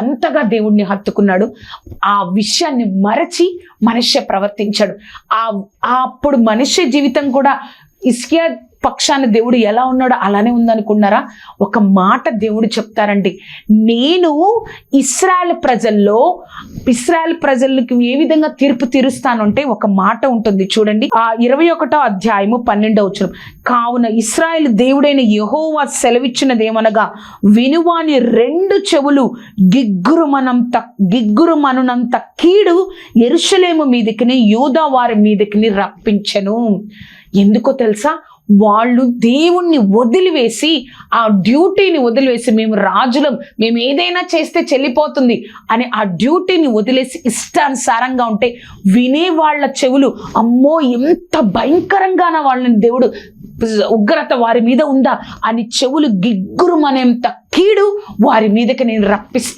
ఎంతగా దేవుణ్ణి హత్తుకున్నాడు. ఆ విషయాన్ని మరచి మనష్య ప్రవర్తించాడు. అప్పుడు మనుష్య జీవితం కూడా హిజ్కియా పక్షాన దేవుడు ఎలా ఉన్నాడో అలానే ఉందనుకున్నారా? ఒక మాట దేవుడు చెప్తారండి, నేను ఇశ్రాయేల్ ప్రజలకు ఏ విధంగా తీర్పు తీరుస్తానంటే ఒక మాట ఉంటుంది చూడండి. ఆ 21వ అధ్యాయము 12వ వచనం, కావున ఇశ్రాయేలు దేవుడైన యెహోవా సెలవిచ్చినదేమనగా, వినువాని 2 చెవులు గిగ్గురుమనునంత కీడు యెరూషలేము మీదకిని యూదా వారి మీదకిని రప్పించెను. ఎందుకో తెలుసా? వాళ్ళు దేవుణ్ణి వదిలివేసి, ఆ డ్యూటీని వదిలివేసి, మేము రాజులం, మేము ఏదైనా చేస్తే చెల్లిపోతుంది అని ఆ డ్యూటీని వదిలేసి ఇష్టానుసారంగా ఉంటే వినే వాళ్ళ చెవులు, అమ్మో ఎంత భయంకరంగాన వాళ్ళని దేవుడు ఉగ్రత వారి మీద ఉందా అని చెవులు గిగ్గురుమనేంత కీడు వారి మీదకి నేను రప్పిస్తాను.